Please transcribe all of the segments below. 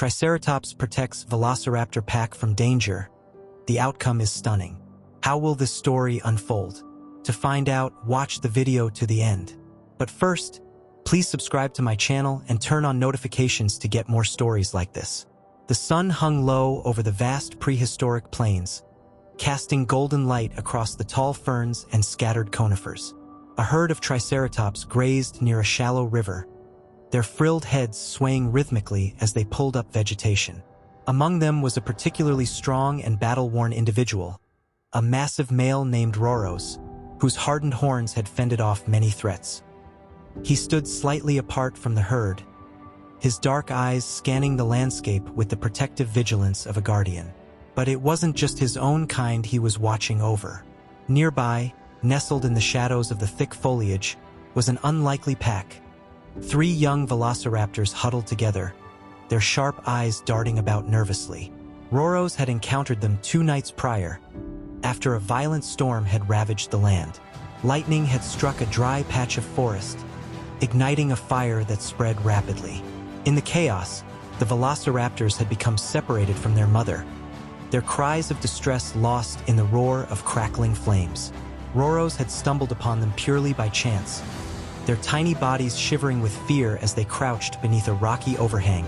Triceratops protects Velociraptor pack from danger. The outcome is stunning. How will this story unfold? To find out, watch the video to the end. But first, please subscribe to my channel and turn on notifications to get more stories like this. The sun hung low over the vast prehistoric plains, casting golden light across the tall ferns and scattered conifers. A herd of Triceratops grazed near a shallow river, their frilled heads swaying rhythmically as they pulled up vegetation. Among them was a particularly strong and battle-worn individual, a massive male named Roros, whose hardened horns had fended off many threats. He stood slightly apart from the herd, his dark eyes scanning the landscape with the protective vigilance of a guardian. But it wasn't just his own kind he was watching over. Nearby, nestled in the shadows of the thick foliage, was an unlikely pack. 3 young velociraptors huddled together, their sharp eyes darting about nervously. Roros had encountered them 2 nights prior, after a violent storm had ravaged the land. Lightning had struck a dry patch of forest, igniting a fire that spread rapidly. In the chaos, the velociraptors had become separated from their mother, their cries of distress lost in the roar of crackling flames. Roros had stumbled upon them purely by chance, their tiny bodies shivering with fear as they crouched beneath a rocky overhang,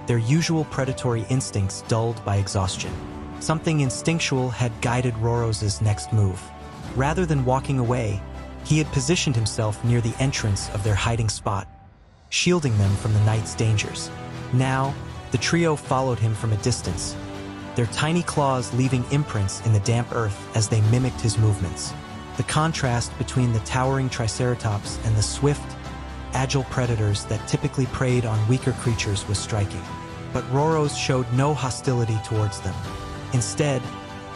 their usual predatory instincts dulled by exhaustion. Something instinctual had guided Roros's next move. Rather than walking away, he had positioned himself near the entrance of their hiding spot, shielding them from the night's dangers. Now, the trio followed him from a distance, their tiny claws leaving imprints in the damp earth as they mimicked his movements. The contrast between the towering Triceratops and the swift, agile predators that typically preyed on weaker creatures was striking. But Roros showed no hostility towards them. Instead,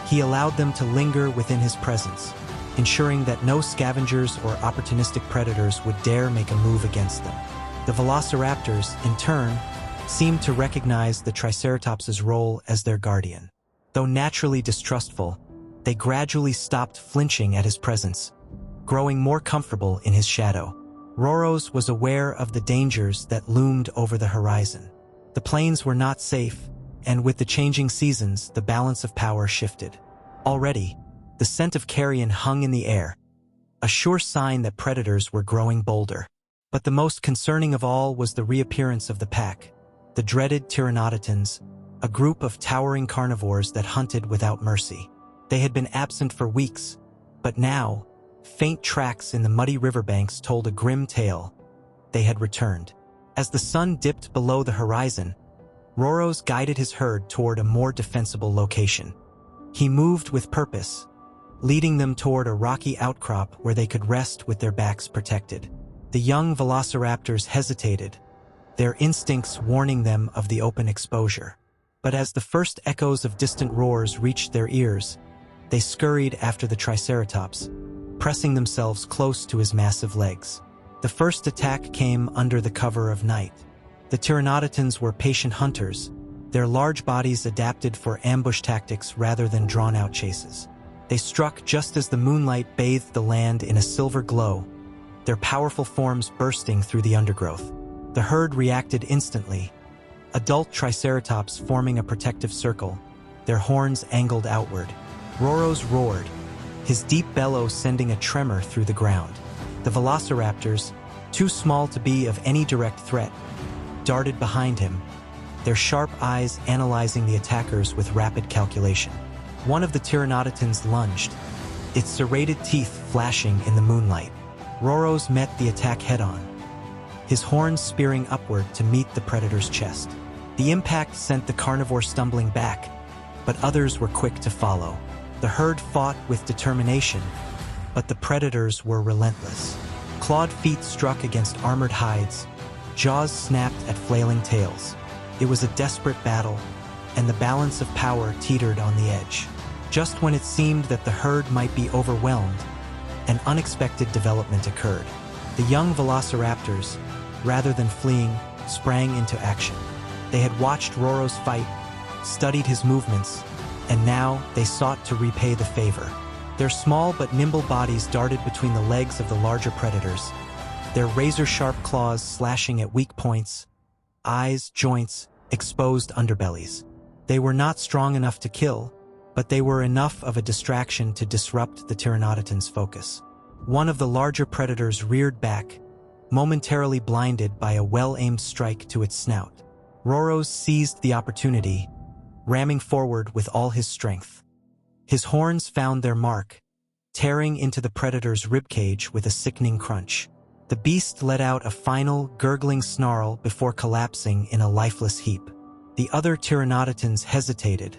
he allowed them to linger within his presence, ensuring that no scavengers or opportunistic predators would dare make a move against them. The velociraptors, in turn, seemed to recognize the Triceratops's role as their guardian. Though naturally distrustful, they gradually stopped flinching at his presence, growing more comfortable in his shadow. Roros was aware of the dangers that loomed over the horizon. The plains were not safe, and with the changing seasons, the balance of power shifted. Already, the scent of carrion hung in the air, a sure sign that predators were growing bolder. But the most concerning of all was the reappearance of the pack, the dreaded Pteranodons, a group of towering carnivores that hunted without mercy. They had been absent for weeks, but now, faint tracks in the muddy riverbanks told a grim tale. They had returned. As the sun dipped below the horizon, Roros guided his herd toward a more defensible location. He moved with purpose, leading them toward a rocky outcrop where they could rest with their backs protected. The young velociraptors hesitated, their instincts warning them of the open exposure. But as the first echoes of distant roars reached their ears, they scurried after the Triceratops, pressing themselves close to his massive legs. The first attack came under the cover of night. The Pteranodons were patient hunters, their large bodies adapted for ambush tactics rather than drawn-out chases. They struck just as the moonlight bathed the land in a silver glow, their powerful forms bursting through the undergrowth. The herd reacted instantly, adult Triceratops forming a protective circle, their horns angled outward. Roros roared, his deep bellow sending a tremor through the ground. The velociraptors, too small to be of any direct threat, darted behind him, their sharp eyes analyzing the attackers with rapid calculation. One of the Pteranodons lunged, its serrated teeth flashing in the moonlight. Roros met the attack head-on, his horns spearing upward to meet the predator's chest. The impact sent the carnivore stumbling back, but others were quick to follow. The herd fought with determination, but the predators were relentless. Clawed feet struck against armored hides, jaws snapped at flailing tails. It was a desperate battle, and the balance of power teetered on the edge. Just when it seemed that the herd might be overwhelmed, an unexpected development occurred. The young velociraptors, rather than fleeing, sprang into action. They had watched Roros fight, studied his movements, and now they sought to repay the favor. Their small but nimble bodies darted between the legs of the larger predators, their razor-sharp claws slashing at weak points, eyes, joints, exposed underbellies. They were not strong enough to kill, but they were enough of a distraction to disrupt the pteranodon's focus. One of the larger predators reared back, momentarily blinded by a well-aimed strike to its snout. Roros seized the opportunity, ramming forward with all his strength. His horns found their mark, tearing into the predator's ribcage with a sickening crunch. The beast let out a final, gurgling snarl before collapsing in a lifeless heap. The other pteranodons hesitated,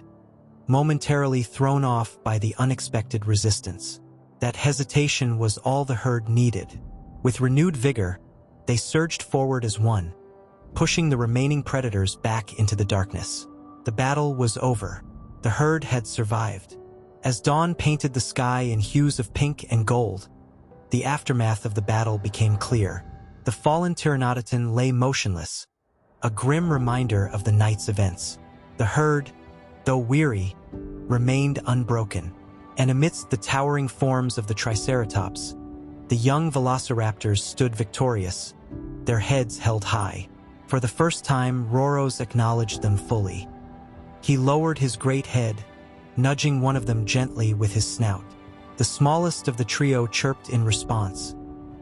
momentarily thrown off by the unexpected resistance. That hesitation was all the herd needed. With renewed vigor, they surged forward as one, pushing the remaining predators back into the darkness. The battle was over. The herd had survived. As dawn painted the sky in hues of pink and gold, the aftermath of the battle became clear. The fallen pteranodon lay motionless, a grim reminder of the night's events. The herd, though weary, remained unbroken. And amidst the towering forms of the Triceratops, the young Velociraptors stood victorious, their heads held high. For the first time, Roros acknowledged them fully. He lowered his great head, nudging one of them gently with his snout. The smallest of the trio chirped in response,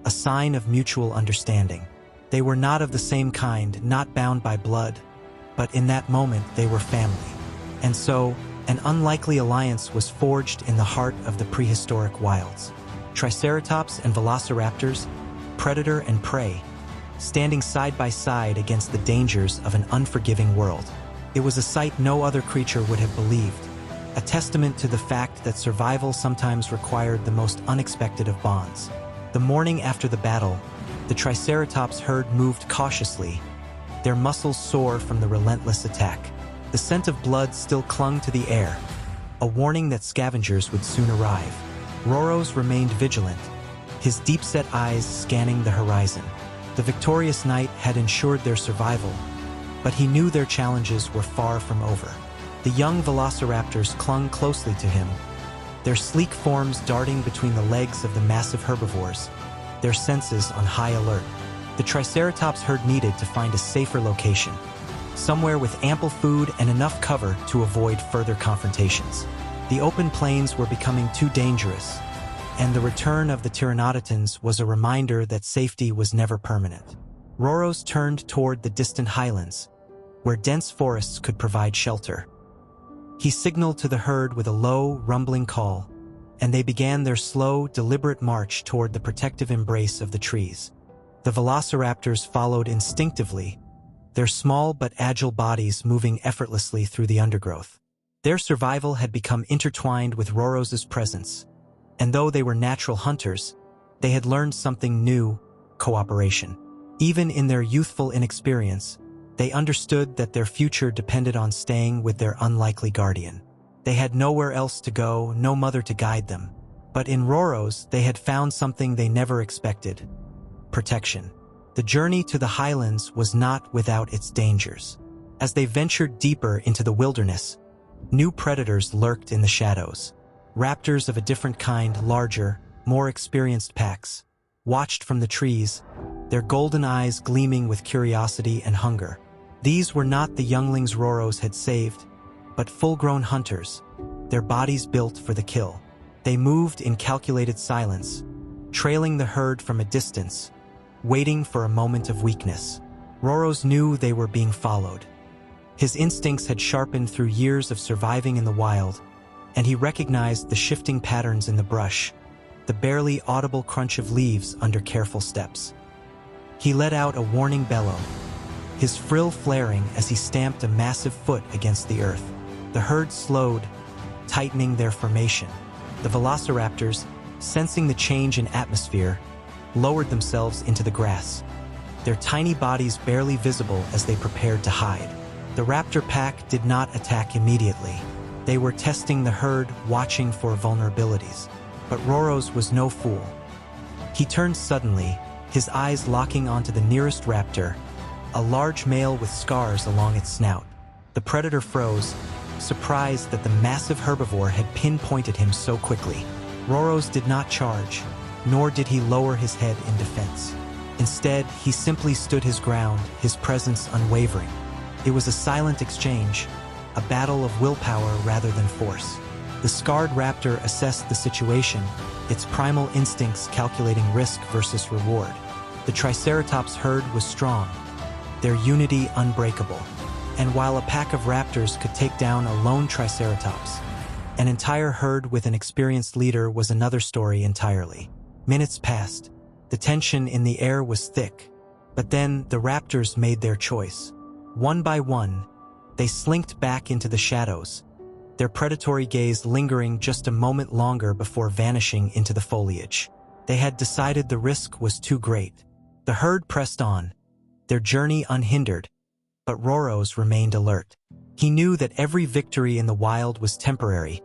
a sign of mutual understanding. They were not of the same kind, not bound by blood, but in that moment they were family. And so, an unlikely alliance was forged in the heart of the prehistoric wilds. Triceratops and Velociraptors, predator and prey, standing side by side against the dangers of an unforgiving world. It was a sight no other creature would have believed, a testament to the fact that survival sometimes required the most unexpected of bonds. The morning after the battle, the Triceratops herd moved cautiously, their muscles sore from the relentless attack. The scent of blood still clung to the air, a warning that scavengers would soon arrive. Roros remained vigilant, his deep-set eyes scanning the horizon. The victorious knight had ensured their survival, but he knew their challenges were far from over. The young Velociraptors clung closely to him, their sleek forms darting between the legs of the massive herbivores, their senses on high alert. The Triceratops herd needed to find a safer location, somewhere with ample food and enough cover to avoid further confrontations. The open plains were becoming too dangerous, and the return of the pteranodons was a reminder that safety was never permanent. Roros turned toward the distant highlands, where dense forests could provide shelter. He signaled to the herd with a low, rumbling call, and they began their slow, deliberate march toward the protective embrace of the trees. The Velociraptors followed instinctively, their small but agile bodies moving effortlessly through the undergrowth. Their survival had become intertwined with Roros's presence, and though they were natural hunters, they had learned something new: cooperation. Even in their youthful inexperience, they understood that their future depended on staying with their unlikely guardian. They had nowhere else to go, no mother to guide them. But in Roros, they had found something they never expected: protection. The journey to the highlands was not without its dangers. As they ventured deeper into the wilderness, new predators lurked in the shadows. Raptors of a different kind, larger, more experienced packs, watched from the trees, their golden eyes gleaming with curiosity and hunger. These were not the younglings Roros had saved, but full-grown hunters, their bodies built for the kill. They moved in calculated silence, trailing the herd from a distance, waiting for a moment of weakness. Roros knew they were being followed. His instincts had sharpened through years of surviving in the wild, and he recognized the shifting patterns in the brush, the barely audible crunch of leaves under careful steps. He let out a warning bellow, his frill flaring as he stamped a massive foot against the earth. The herd slowed, tightening their formation. The Velociraptors, sensing the change in atmosphere, lowered themselves into the grass, their tiny bodies barely visible as they prepared to hide. The raptor pack did not attack immediately. They were testing the herd, watching for vulnerabilities. But Roros was no fool. He turned suddenly, his eyes locking onto the nearest raptor, a large male with scars along its snout. The predator froze, surprised that the massive herbivore had pinpointed him so quickly. Roros did not charge, nor did he lower his head in defense. Instead, he simply stood his ground, his presence unwavering. It was a silent exchange, a battle of willpower rather than force. The scarred raptor assessed the situation, its primal instincts calculating risk versus reward. The Triceratops herd was strong, their unity unbreakable. And while a pack of raptors could take down a lone Triceratops, an entire herd with an experienced leader was another story entirely. Minutes passed. The tension in the air was thick. But then the raptors made their choice. One by one, they slinked back into the shadows, their predatory gaze lingering just a moment longer before vanishing into the foliage. They had decided the risk was too great. The herd pressed on, their journey unhindered, but Roros remained alert. He knew that every victory in the wild was temporary,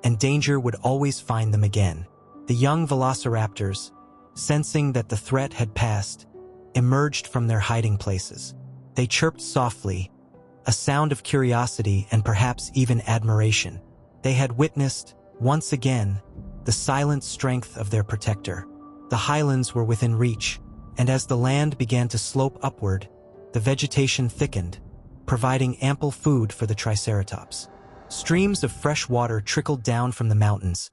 and danger would always find them again. The young velociraptors, sensing that the threat had passed, emerged from their hiding places. They chirped softly, a sound of curiosity and perhaps even admiration. They had witnessed, once again, the silent strength of their protector. The highlands were within reach, and as the land began to slope upward, the vegetation thickened, providing ample food for the Triceratops. Streams of fresh water trickled down from the mountains,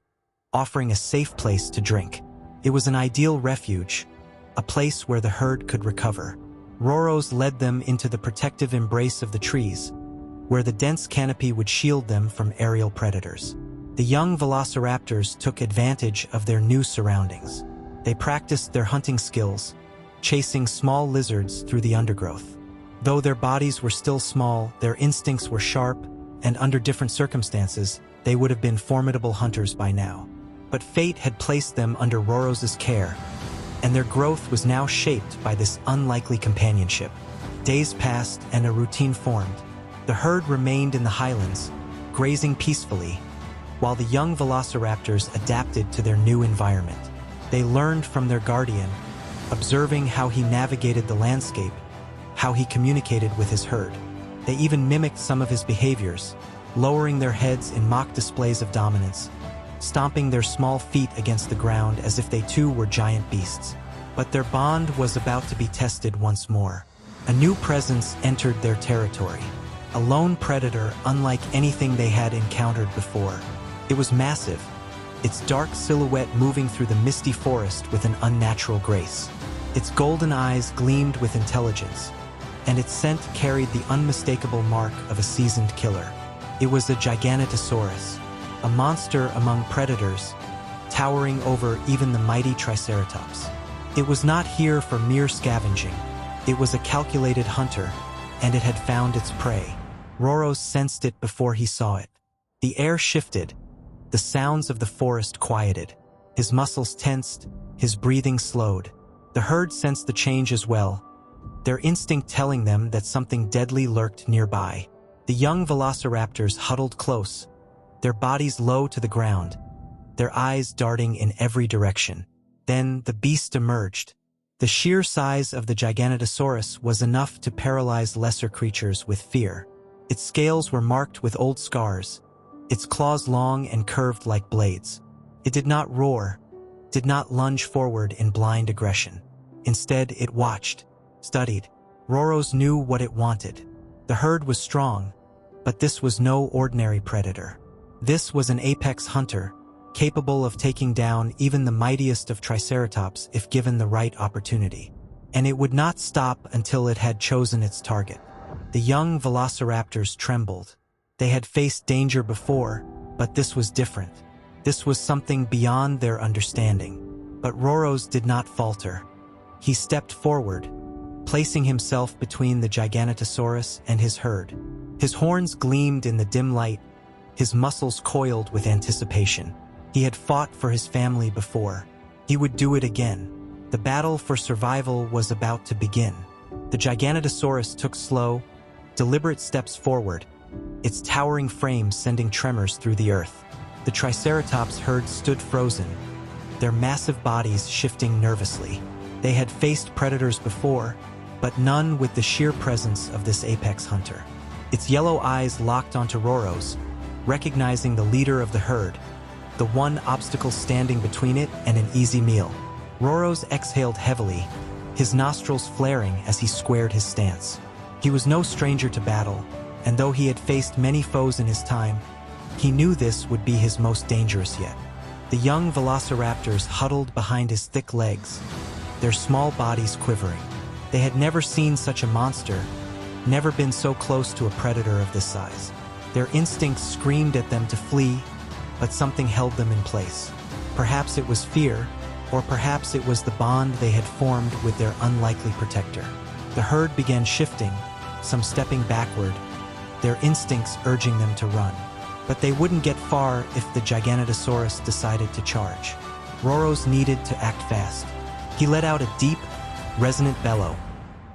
offering a safe place to drink. It was an ideal refuge, a place where the herd could recover. Roros led them into the protective embrace of the trees, where the dense canopy would shield them from aerial predators. The young velociraptors took advantage of their new surroundings. They practiced their hunting skills, chasing small lizards through the undergrowth. Though their bodies were still small, their instincts were sharp, and under different circumstances, they would have been formidable hunters by now. But fate had placed them under Roros's care, and their growth was now shaped by this unlikely companionship. Days passed and a routine formed. The herd remained in the highlands, grazing peacefully, while the young velociraptors adapted to their new environment. They learned from their guardian, observing how he navigated the landscape, how he communicated with his herd. They even mimicked some of his behaviors, lowering their heads in mock displays of dominance, stomping their small feet against the ground as if they too were giant beasts. But their bond was about to be tested once more. A new presence entered their territory, a lone predator unlike anything they had encountered before. It was massive, its dark silhouette moving through the misty forest with an unnatural grace. Its golden eyes gleamed with intelligence, and its scent carried the unmistakable mark of a seasoned killer. It was a Giganotosaurus, a monster among predators, towering over even the mighty Triceratops. It was not here for mere scavenging. It was a calculated hunter, and it had found its prey. Roros sensed it before he saw it. The air shifted, the sounds of the forest quieted. His muscles tensed, his breathing slowed. The herd sensed the change as well, their instinct telling them that something deadly lurked nearby. The young velociraptors huddled close, their bodies low to the ground, their eyes darting in every direction. Then the beast emerged. The sheer size of the Giganotosaurus was enough to paralyze lesser creatures with fear. Its scales were marked with old scars, its claws long and curved like blades. It did not roar, did not lunge forward in blind aggression. Instead, it watched, studied. Roros knew what it wanted. The herd was strong, but this was no ordinary predator. This was an apex hunter, capable of taking down even the mightiest of Triceratops if given the right opportunity. And it would not stop until it had chosen its target. The young velociraptors trembled. They had faced danger before, but this was different. This was something beyond their understanding. But Roros did not falter. He stepped forward, placing himself between the Giganotosaurus and his herd. His horns gleamed in the dim light, his muscles coiled with anticipation. He had fought for his family before. He would do it again. The battle for survival was about to begin. The Giganotosaurus took slow, deliberate steps forward, its towering frame sending tremors through the earth. The Triceratops herd stood frozen, their massive bodies shifting nervously. They had faced predators before, but none with the sheer presence of this apex hunter. Its yellow eyes locked onto Roros, recognizing the leader of the herd, the one obstacle standing between it and an easy meal. Roros exhaled heavily, his nostrils flaring as he squared his stance. He was no stranger to battle, and though he had faced many foes in his time, he knew this would be his most dangerous yet. The young velociraptors huddled behind his thick legs, their small bodies quivering. They had never seen such a monster, never been so close to a predator of this size. Their instincts screamed at them to flee, but something held them in place. Perhaps it was fear, or perhaps it was the bond they had formed with their unlikely protector. The herd began shifting, some stepping backward, their instincts urging them to run. But they wouldn't get far if the Giganotosaurus decided to charge. Roros needed to act fast. He let out a deep, resonant bellow,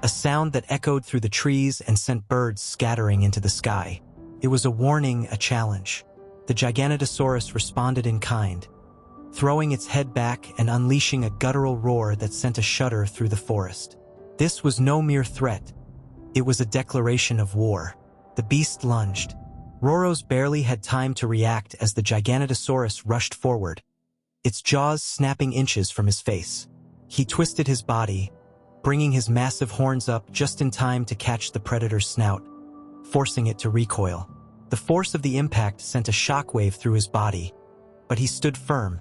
a sound that echoed through the trees and sent birds scattering into the sky. It was a warning, a challenge. The Giganotosaurus responded in kind, throwing its head back and unleashing a guttural roar that sent a shudder through the forest. This was no mere threat. It was a declaration of war. The beast lunged. Roros barely had time to react as the Giganotosaurus rushed forward, its jaws snapping inches from his face. He twisted his body, bringing his massive horns up just in time to catch the predator's snout, forcing it to recoil. The force of the impact sent a shockwave through his body, but he stood firm,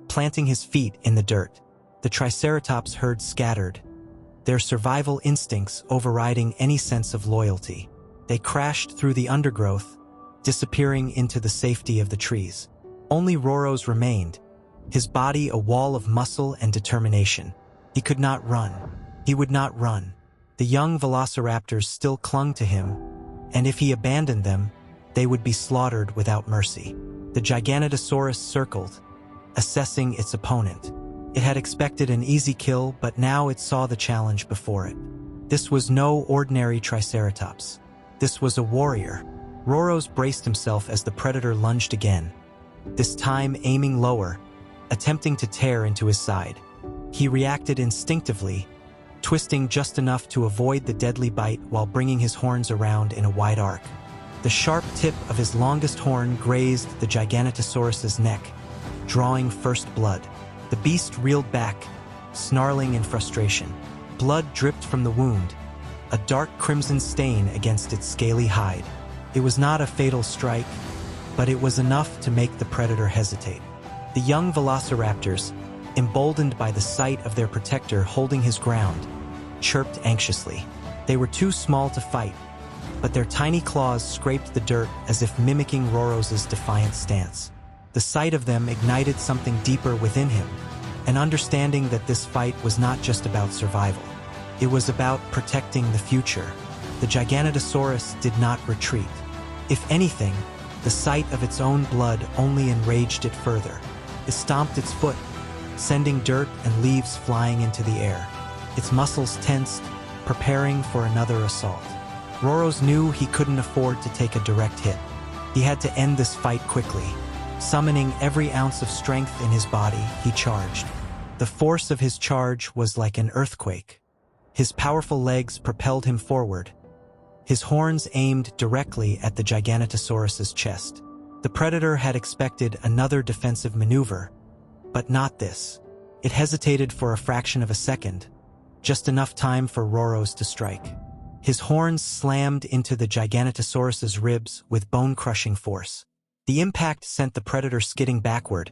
planting his feet in the dirt. The Triceratops herd scattered, their survival instincts overriding any sense of loyalty. They crashed through the undergrowth, disappearing into the safety of the trees. Only Roros remained, his body a wall of muscle and determination. He could not run. He would not run. The young velociraptors still clung to him, and if he abandoned them, they would be slaughtered without mercy. The Giganotosaurus circled, assessing its opponent. It had expected an easy kill, but now it saw the challenge before it. This was no ordinary Triceratops. This was a warrior. Roros braced himself as the predator lunged again, this time aiming lower, attempting to tear into his side. He reacted instinctively, twisting just enough to avoid the deadly bite while bringing his horns around in a wide arc. The sharp tip of his longest horn grazed the Giganotosaurus's neck, drawing first blood. The beast reeled back, snarling in frustration. Blood dripped from the wound, a dark crimson stain against its scaly hide. It was not a fatal strike, but it was enough to make the predator hesitate. The young velociraptors, emboldened by the sight of their protector holding his ground, chirped anxiously. They were too small to fight, but their tiny claws scraped the dirt as if mimicking Roros's defiant stance. The sight of them ignited something deeper within him, an understanding that this fight was not just about survival. It was about protecting the future. The Giganotosaurus did not retreat. If anything, the sight of its own blood only enraged it further. It stomped its foot, sending dirt and leaves flying into the air. Its muscles tensed, preparing for another assault. Roros knew he couldn't afford to take a direct hit. He had to end this fight quickly. Summoning every ounce of strength in his body, he charged. The force of his charge was like an earthquake. His powerful legs propelled him forward, his horns aimed directly at the Giganotosaurus's chest. The predator had expected another defensive maneuver, but not this. It hesitated for a fraction of a second, just enough time for Roros to strike. His horns slammed into the Giganotosaurus's ribs with bone-crushing force. The impact sent the predator skidding backward,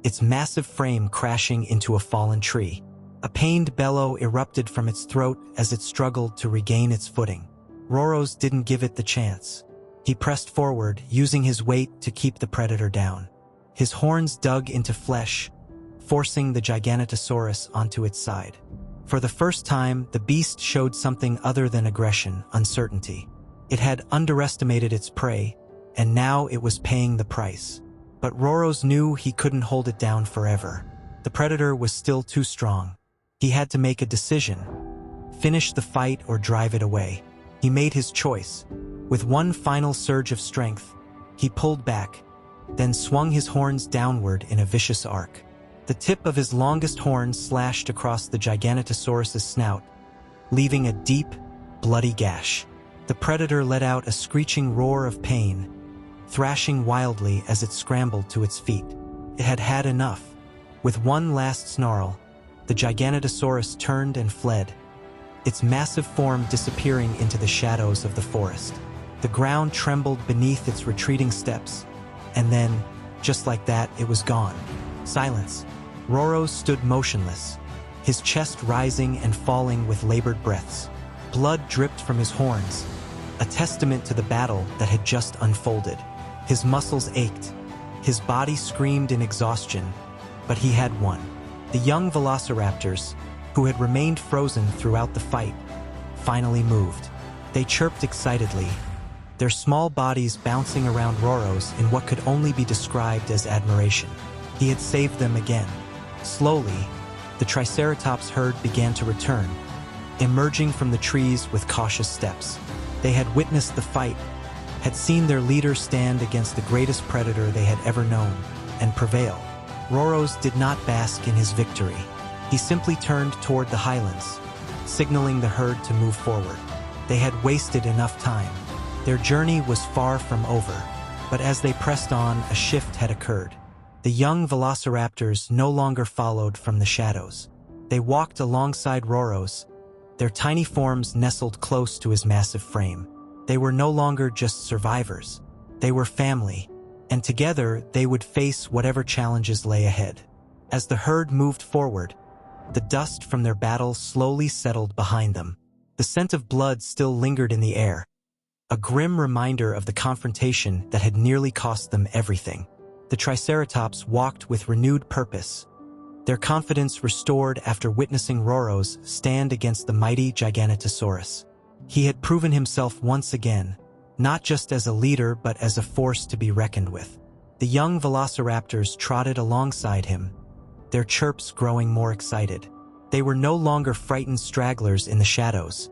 its massive frame crashing into a fallen tree. A pained bellow erupted from its throat as it struggled to regain its footing. Roros didn't give it the chance. He pressed forward, using his weight to keep the predator down. His horns dug into flesh, forcing the Giganotosaurus onto its side. For the first time, the beast showed something other than aggression, uncertainty. It had underestimated its prey, and now it was paying the price. But Roros knew he couldn't hold it down forever. The predator was still too strong. He had to make a decision: finish the fight or drive it away. He made his choice. With one final surge of strength, he pulled back, then swung his horns downward in a vicious arc. The tip of his longest horn slashed across the Giganotosaurus's snout, leaving a deep, bloody gash. The predator let out a screeching roar of pain, thrashing wildly as it scrambled to its feet. It had had enough. With one last snarl, the Giganotosaurus turned and fled, its massive form disappearing into the shadows of the forest. The ground trembled beneath its retreating steps, and then, just like that, it was gone. Silence. Roro stood motionless, his chest rising and falling with labored breaths. Blood dripped from his horns, a testament to the battle that had just unfolded. His muscles ached, his body screamed in exhaustion, but he had won. The young velociraptors, who had remained frozen throughout the fight, finally moved. They chirped excitedly, their small bodies bouncing around Roro's in what could only be described as admiration. He had saved them again. Slowly, the Triceratops herd began to return, emerging from the trees with cautious steps. They had witnessed the fight, had seen their leader stand against the greatest predator they had ever known, and prevail. Roro's did not bask in his victory. He simply turned toward the highlands, signaling the herd to move forward. They had wasted enough time. Their journey was far from over, but as they pressed on, a shift had occurred. The young velociraptors no longer followed from the shadows. They walked alongside Roro's, their tiny forms nestled close to his massive frame. They were no longer just survivors. They were family, and together they would face whatever challenges lay ahead. As the herd moved forward, the dust from their battle slowly settled behind them. The scent of blood still lingered in the air, a grim reminder of the confrontation that had nearly cost them everything. The Triceratops walked with renewed purpose, their confidence restored after witnessing Roro's stand against the mighty Giganotosaurus. He had proven himself once again, not just as a leader but as a force to be reckoned with. The young velociraptors trotted alongside him, their chirps growing more excited. They were no longer frightened stragglers in the shadows.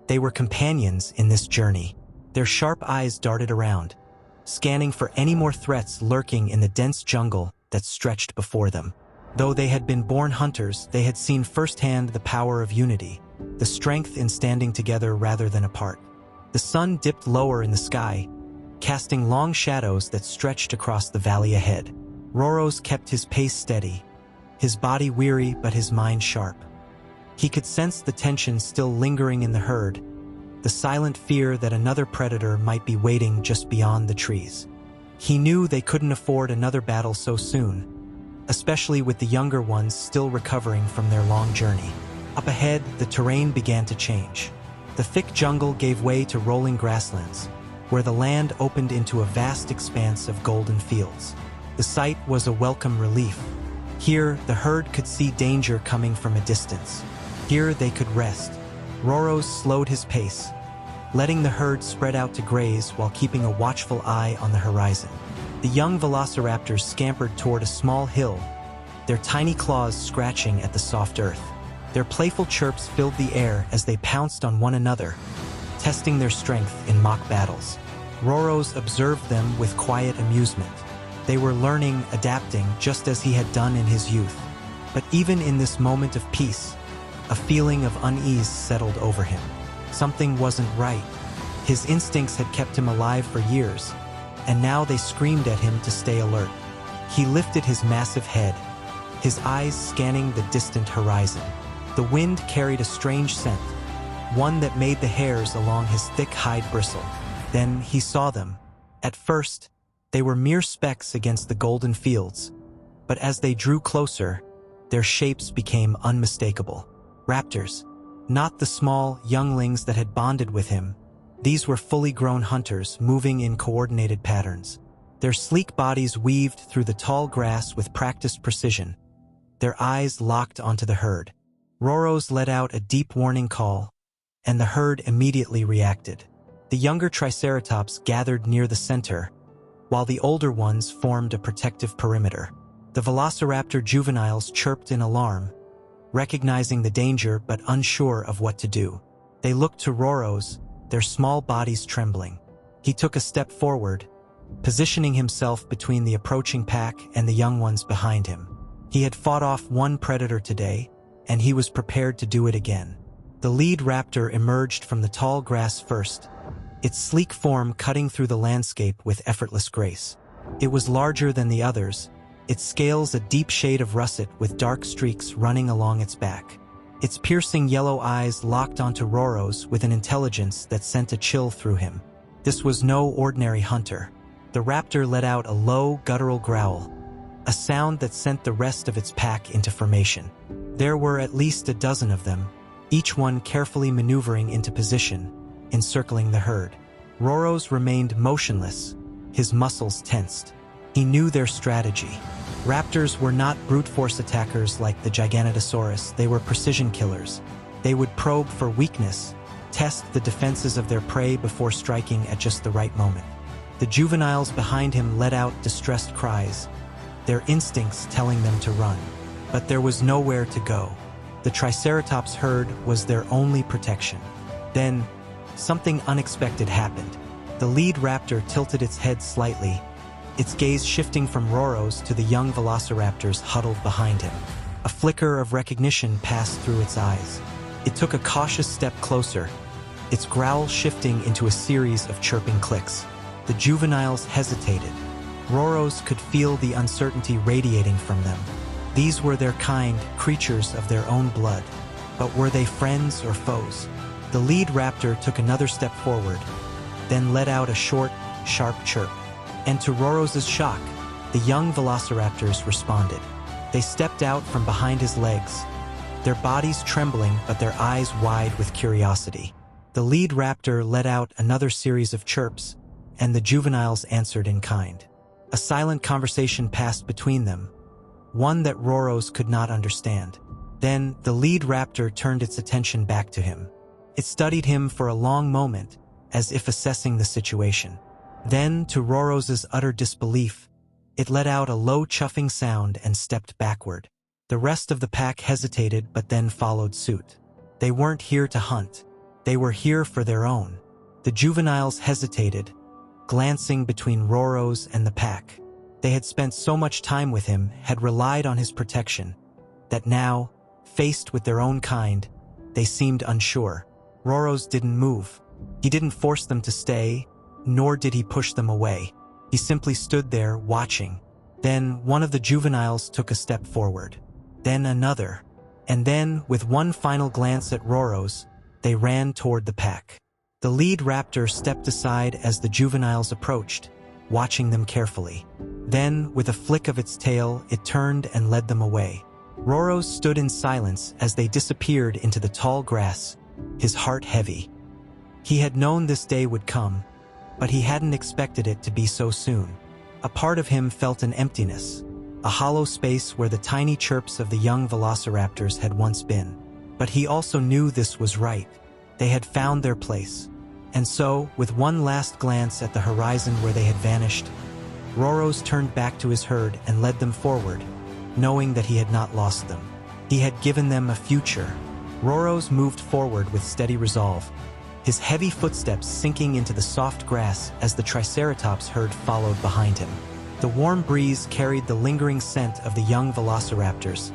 They were companions in this journey. Their sharp eyes darted around, scanning for any more threats lurking in the dense jungle that stretched before them. Though they had been born hunters, they had seen firsthand the power of unity, the strength in standing together rather than apart. The sun dipped lower in the sky, casting long shadows that stretched across the valley ahead. Roro's kept his pace steady, his body weary but his mind sharp. He could sense the tension still lingering in the herd, the silent fear that another predator might be waiting just beyond the trees. He knew they couldn't afford another battle so soon, especially with the younger ones still recovering from their long journey. Up ahead, the terrain began to change. The thick jungle gave way to rolling grasslands, where the land opened into a vast expanse of golden fields. The sight was a welcome relief. Here, the herd could see danger coming from a distance. Here they could rest. Roro slowed his pace, letting the herd spread out to graze while keeping a watchful eye on the horizon. The young velociraptors scampered toward a small hill, their tiny claws scratching at the soft earth. Their playful chirps filled the air as they pounced on one another, testing their strength in mock battles. Roro's observed them with quiet amusement. They were learning, adapting, just as he had done in his youth. But even in this moment of peace, a feeling of unease settled over him. Something wasn't right. His instincts had kept him alive for years, and now they screamed at him to stay alert. He lifted his massive head, his eyes scanning the distant horizon. The wind carried a strange scent, one that made the hairs along his thick hide bristle. Then he saw them. At first, they were mere specks against the golden fields, but as they drew closer, their shapes became unmistakable. Raptors, not the small younglings that had bonded with him. These were fully grown hunters moving in coordinated patterns. Their sleek bodies weaved through the tall grass with practiced precision, their eyes locked onto the herd. Roro's let out a deep warning call, and the herd immediately reacted. The younger Triceratops gathered near the center, while the older ones formed a protective perimeter. The Velociraptor juveniles chirped in alarm, recognizing the danger but unsure of what to do. They looked to Roro's, their small bodies trembling. He took a step forward, positioning himself between the approaching pack and the young ones behind him. He had fought off one predator today, and he was prepared to do it again. The lead raptor emerged from the tall grass first, its sleek form cutting through the landscape with effortless grace. It was larger than the others, its scales a deep shade of russet with dark streaks running along its back. Its piercing yellow eyes locked onto Roro's with an intelligence that sent a chill through him. This was no ordinary hunter. The raptor let out a low, guttural growl, a sound that sent the rest of its pack into formation. There were at least a dozen of them, each one carefully maneuvering into position, encircling the herd. Roro's remained motionless, his muscles tensed. He knew their strategy. Raptors were not brute force attackers like the Giganotosaurus, they were precision killers. They would probe for weakness, test the defenses of their prey before striking at just the right moment. The juveniles behind him let out distressed cries, their instincts telling them to run. But there was nowhere to go. The Triceratops herd was their only protection. Then, something unexpected happened. The lead raptor tilted its head slightly, its gaze shifting from Roro's to the young velociraptors huddled behind him. A flicker of recognition passed through its eyes. It took a cautious step closer, its growl shifting into a series of chirping clicks. The juveniles hesitated. Roro's could feel the uncertainty radiating from them. These were their kind, creatures of their own blood. But were they friends or foes? The lead raptor took another step forward, then let out a short, sharp chirp. And to Roro's shock, the young velociraptors responded. They stepped out from behind his legs, their bodies trembling but their eyes wide with curiosity. The lead raptor let out another series of chirps, and the juveniles answered in kind. A silent conversation passed between them, one that Roro's could not understand. Then, the lead raptor turned its attention back to him. It studied him for a long moment, as if assessing the situation. Then, to Roro's utter disbelief, it let out a low chuffing sound and stepped backward. The rest of the pack hesitated but then followed suit. They weren't here to hunt. They were here for their own. The juveniles hesitated, glancing between Roro's and the pack. They had spent so much time with him, had relied on his protection, that now, faced with their own kind, they seemed unsure. Roro's didn't move. He didn't force them to stay, nor did he push them away. He simply stood there, watching. Then one of the juveniles took a step forward. Then another. And then, with one final glance at Roro's, they ran toward the pack. The lead raptor stepped aside as the juveniles approached, watching them carefully. Then, with a flick of its tail, it turned and led them away. Roro's stood in silence as they disappeared into the tall grass, his heart heavy. He had known this day would come, but he hadn't expected it to be so soon. A part of him felt an emptiness, a hollow space where the tiny chirps of the young velociraptors had once been. But he also knew this was right. They had found their place. And so, with one last glance at the horizon where they had vanished, Roro's turned back to his herd and led them forward, knowing that he had not lost them. He had given them a future. Roro's moved forward with steady resolve, his heavy footsteps sinking into the soft grass as the Triceratops herd followed behind him. The warm breeze carried the lingering scent of the young velociraptors,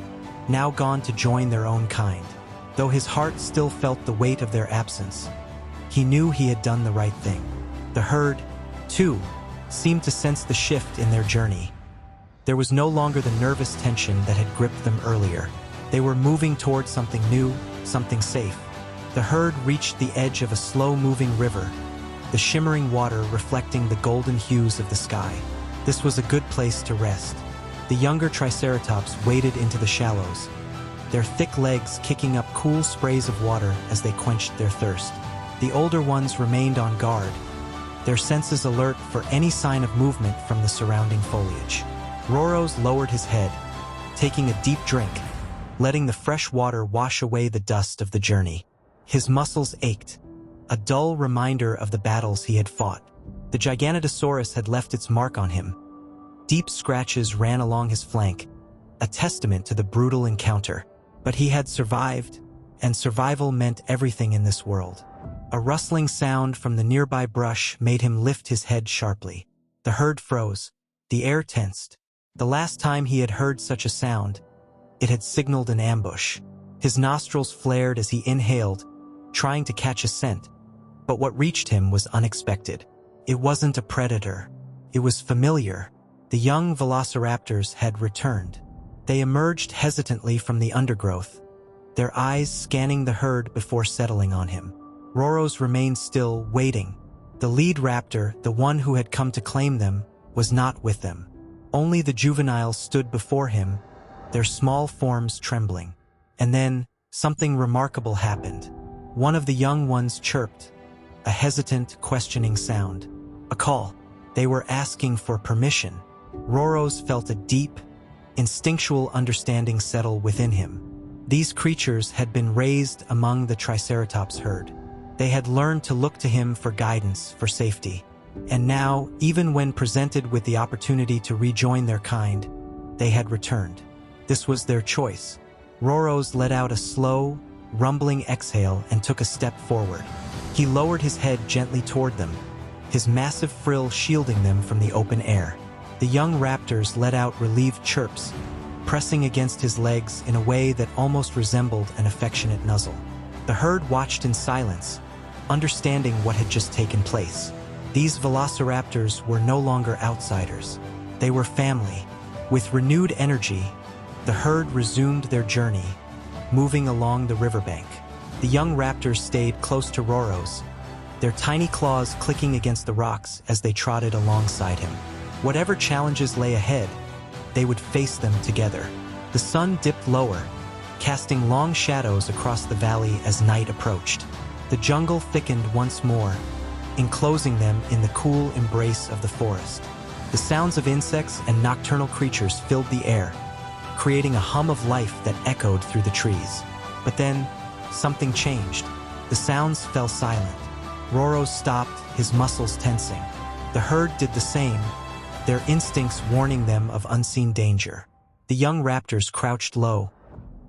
now gone to join their own kind. Though his heart still felt the weight of their absence, he knew he had done the right thing. The herd, too, seemed to sense the shift in their journey. There was no longer the nervous tension that had gripped them earlier. They were moving toward something new, something safe. The herd reached the edge of a slow-moving river, the shimmering water reflecting the golden hues of the sky. This was a good place to rest. The younger Triceratops waded into the shallows, their thick legs kicking up cool sprays of water as they quenched their thirst. The older ones remained on guard, their senses alert for any sign of movement from the surrounding foliage. Roro's lowered his head, taking a deep drink, letting the fresh water wash away the dust of the journey. His muscles ached, a dull reminder of the battles he had fought. The Giganotosaurus had left its mark on him. Deep scratches ran along his flank, a testament to the brutal encounter. But he had survived, and survival meant everything in this world. A rustling sound from the nearby brush made him lift his head sharply. The herd froze, the air tensed. The last time he had heard such a sound, it had signaled an ambush. His nostrils flared as he inhaled, trying to catch a scent. But what reached him was unexpected. It wasn't a predator. It was familiar. The young velociraptors had returned. They emerged hesitantly from the undergrowth, their eyes scanning the herd before settling on him. Roros remained still, waiting. The lead raptor, the one who had come to claim them, was not with them. Only the juveniles stood before him, their small forms trembling. And then, something remarkable happened. One of the young ones chirped, a hesitant, questioning sound. A call. They were asking for permission. Roros felt a deep, instinctual understanding settle within him. These creatures had been raised among the Triceratops herd. They had learned to look to him for guidance, for safety. And now, even when presented with the opportunity to rejoin their kind, they had returned. This was their choice. Roros let out a slow, rumbling exhale and took a step forward. He lowered his head gently toward them, his massive frill shielding them from the open air. The young raptors let out relieved chirps, pressing against his legs in a way that almost resembled an affectionate nuzzle. The herd watched in silence, understanding what had just taken place. These velociraptors were no longer outsiders. They were family. With renewed energy, the herd resumed their journey, moving along the riverbank. The young raptors stayed close to Roros, their tiny claws clicking against the rocks as they trotted alongside him. Whatever challenges lay ahead, they would face them together. The sun dipped lower, casting long shadows across the valley as night approached. The jungle thickened once more, enclosing them in the cool embrace of the forest. The sounds of insects and nocturnal creatures filled the air, creating a hum of life that echoed through the trees. But then, something changed. The sounds fell silent. Roros stopped, his muscles tensing. The herd did the same, their instincts warning them of unseen danger. The young raptors crouched low,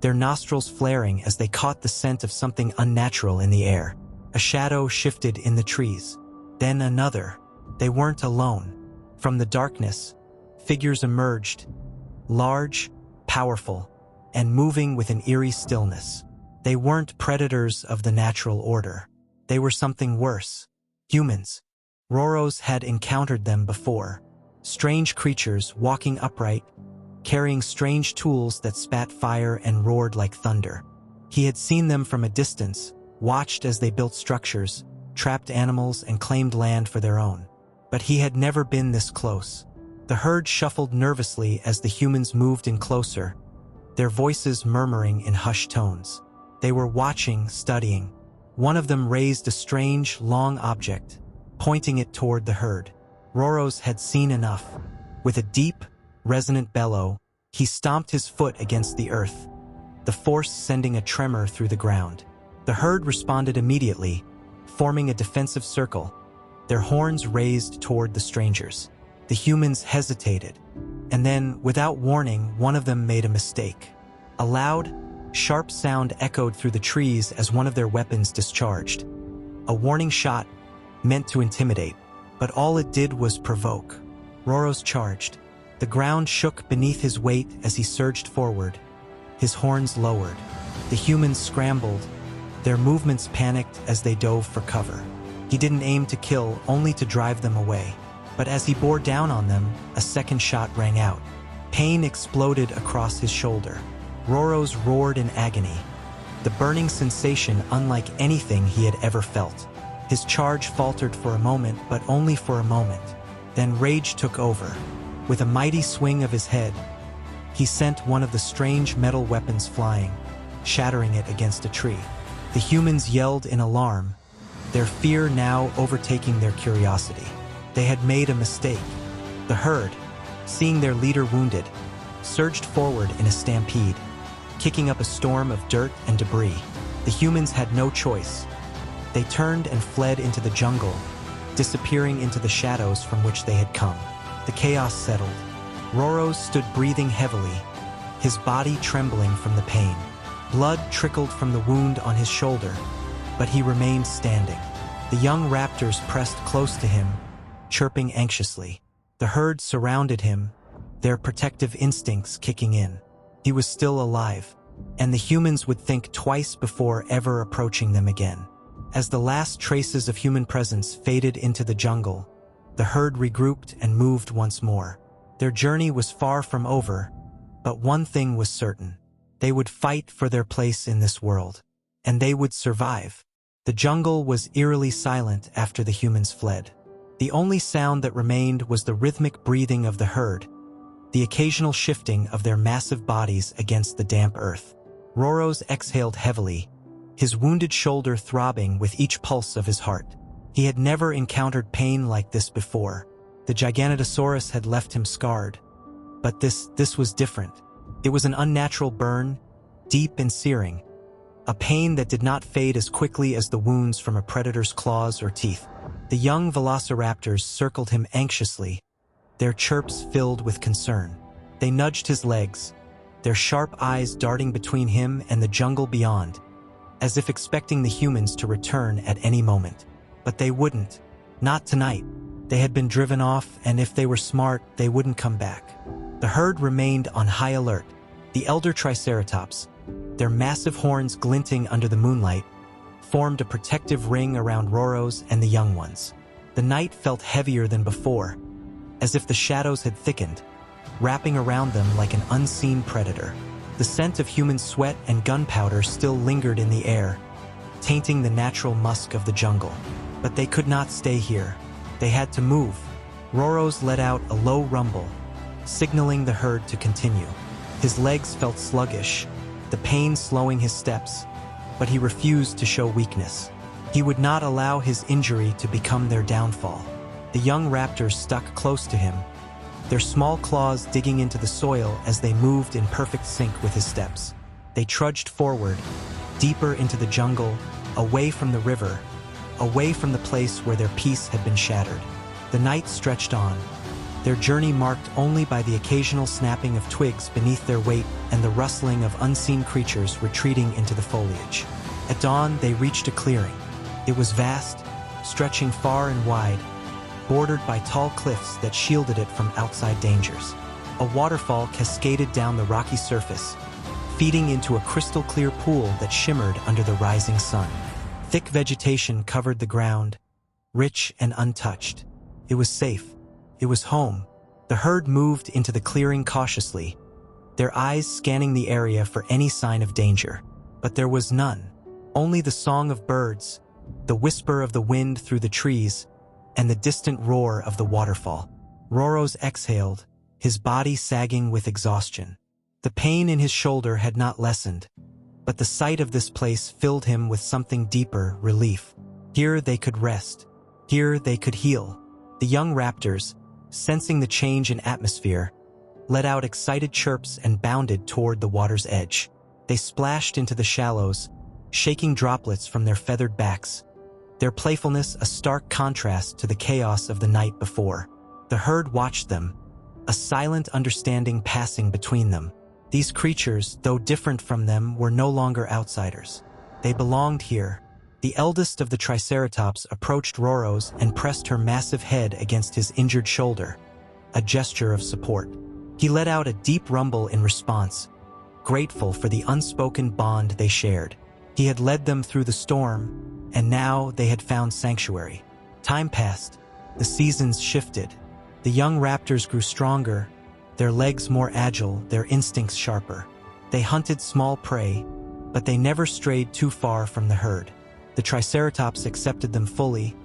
their nostrils flaring as they caught the scent of something unnatural in the air. A shadow shifted in the trees. Then another. They weren't alone. From the darkness, figures emerged, large, powerful, and moving with an eerie stillness. They weren't predators of the natural order. They were something worse. Humans. Roros had encountered them before. Strange creatures walking upright, carrying strange tools that spat fire and roared like thunder. He had seen them from a distance, watched as they built structures, trapped animals, and claimed land for their own. But he had never been this close. The herd shuffled nervously as the humans moved in closer, their voices murmuring in hushed tones. They were watching, studying. One of them raised a strange, long object, pointing it toward the herd. Roros had seen enough. With a deep, resonant bellow, he stomped his foot against the earth, the force sending a tremor through the ground. The herd responded immediately, forming a defensive circle, their horns raised toward the strangers. The humans hesitated, and then, without warning, one of them made a mistake. A loud, sharp sound echoed through the trees as one of their weapons discharged. A warning shot, meant to intimidate, but all it did was provoke. Roros charged. The ground shook beneath his weight as he surged forward, his horns lowered. The humans scrambled, their movements panicked as they dove for cover. He didn't aim to kill, only to drive them away. But as he bore down on them, a second shot rang out. Pain exploded across his shoulder. Roros roared in agony, the burning sensation unlike anything he had ever felt. His charge faltered for a moment, but only for a moment. Then rage took over. With a mighty swing of his head, he sent one of the strange metal weapons flying, shattering it against a tree. The humans yelled in alarm, their fear now overtaking their curiosity. They had made a mistake. The herd, seeing their leader wounded, surged forward in a stampede, kicking up a storm of dirt and debris. The humans had no choice. They turned and fled into the jungle, disappearing into the shadows from which they had come. The chaos settled. Roros stood breathing heavily, his body trembling from the pain. Blood trickled from the wound on his shoulder, but he remained standing. The young raptors pressed close to him, chirping anxiously. The herd surrounded him, their protective instincts kicking in. He was still alive, and the humans would think twice before ever approaching them again. As the last traces of human presence faded into the jungle, the herd regrouped and moved once more. Their journey was far from over, but one thing was certain. They would fight for their place in this world. And they would survive. The jungle was eerily silent after the humans fled. The only sound that remained was the rhythmic breathing of the herd, the occasional shifting of their massive bodies against the damp earth. Roros exhaled heavily, his wounded shoulder throbbing with each pulse of his heart. He had never encountered pain like this before. The Giganotosaurus had left him scarred. But this was different. It was an unnatural burn, deep and searing, a pain that did not fade as quickly as the wounds from a predator's claws or teeth. The young velociraptors circled him anxiously, their chirps filled with concern. They nudged his legs, their sharp eyes darting between him and the jungle beyond, as if expecting the humans to return at any moment. But they wouldn't. Not tonight. They had been driven off, and if they were smart, they wouldn't come back. The herd remained on high alert. The elder Triceratops, their massive horns glinting under the moonlight, formed a protective ring around Roros and the young ones. The night felt heavier than before, as if the shadows had thickened, wrapping around them like an unseen predator. The scent of human sweat and gunpowder still lingered in the air, tainting the natural musk of the jungle. But they could not stay here. They had to move. Roros let out a low rumble, signaling the herd to continue. His legs felt sluggish, the pain slowing his steps, but he refused to show weakness. He would not allow his injury to become their downfall. The young raptors stuck close to him, their small claws digging into the soil as they moved in perfect sync with his steps. They trudged forward, deeper into the jungle, away from the river, away from the place where their peace had been shattered. The night stretched on, their journey marked only by the occasional snapping of twigs beneath their weight and the rustling of unseen creatures retreating into the foliage. At dawn, they reached a clearing. It was vast, stretching far and wide, bordered by tall cliffs that shielded it from outside dangers. A waterfall cascaded down the rocky surface, feeding into a crystal-clear pool that shimmered under the rising sun. Thick vegetation covered the ground, rich and untouched. It was safe. It was home. The herd moved into the clearing cautiously, their eyes scanning the area for any sign of danger. But there was none. Only the song of birds, the whisper of the wind through the trees, and the distant roar of the waterfall. Roros exhaled, his body sagging with exhaustion. The pain in his shoulder had not lessened, but the sight of this place filled him with something deeper, relief. Here they could rest. Here they could heal. The young raptors, sensing the change in atmosphere, let out excited chirps and bounded toward the water's edge. They splashed into the shallows, shaking droplets from their feathered backs, their playfulness a stark contrast to the chaos of the night before. The herd watched them, a silent understanding passing between them. These creatures, though different from them, were no longer outsiders. They belonged here. The eldest of the Triceratops approached Roros and pressed her massive head against his injured shoulder, a gesture of support. He let out a deep rumble in response, grateful for the unspoken bond they shared. He had led them through the storm, and now they had found sanctuary. Time passed. The seasons shifted. The young raptors grew stronger, their legs more agile, their instincts sharper. They hunted small prey, but they never strayed too far from the herd. The Triceratops accepted them fully,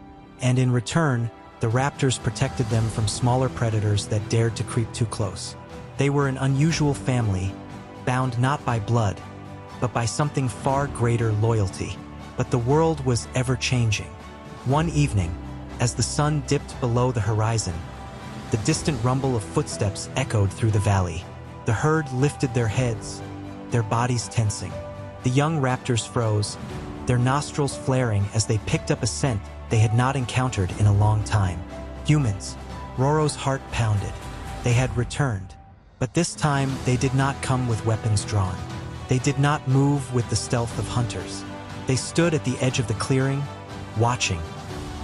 and in return, the raptors protected them from smaller predators that dared to creep too close. They were an unusual family, bound not by blood, but by something far greater, loyalty. But the world was ever-changing. One evening, as the sun dipped below the horizon, the distant rumble of footsteps echoed through the valley. The herd lifted their heads, their bodies tensing. The young raptors froze, their nostrils flaring as they picked up a scent they had not encountered in a long time. Humans. Roros' heart pounded. They had returned. But this time, they did not come with weapons drawn. They did not move with the stealth of hunters. They stood at the edge of the clearing, watching,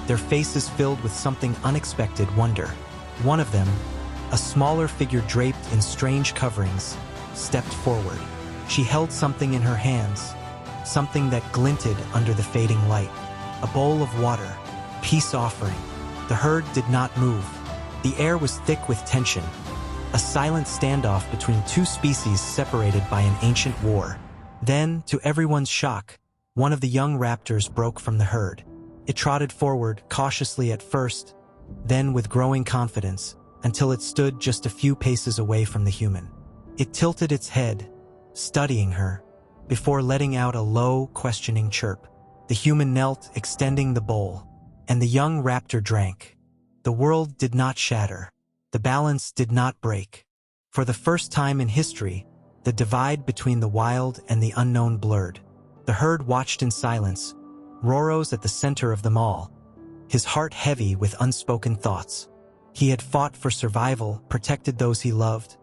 their faces filled with something unexpected wonder. One of them, a smaller figure draped in strange coverings, stepped forward. She held something in her hands, something that glinted under the fading light. A bowl of water, peace offering. The herd did not move. The air was thick with tension, a silent standoff between two species separated by an ancient war. Then, to everyone's shock, one of the young raptors broke from the herd. It trotted forward, cautiously at first, then with growing confidence, until it stood just a few paces away from the human. It tilted its head, studying her, before letting out a low, questioning chirp. The human knelt, extending the bowl, and the young raptor drank. The world did not shatter. The balance did not break. For the first time in history, the divide between the wild and the unknown blurred. The herd watched in silence, Roro's at the center of them all, his heart heavy with unspoken thoughts. He had fought for survival, protected those he loved,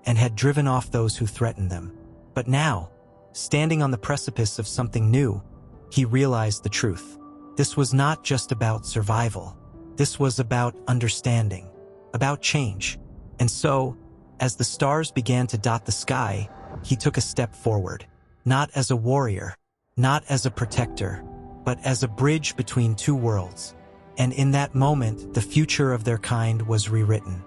and had driven off those who threatened them. But now, standing on the precipice of something new, he realized the truth. This was not just about survival. This was about understanding, about change. And so, as the stars began to dot the sky, he took a step forward, not as a warrior, not as a protector, but as a bridge between two worlds. And in that moment, the future of their kind was rewritten.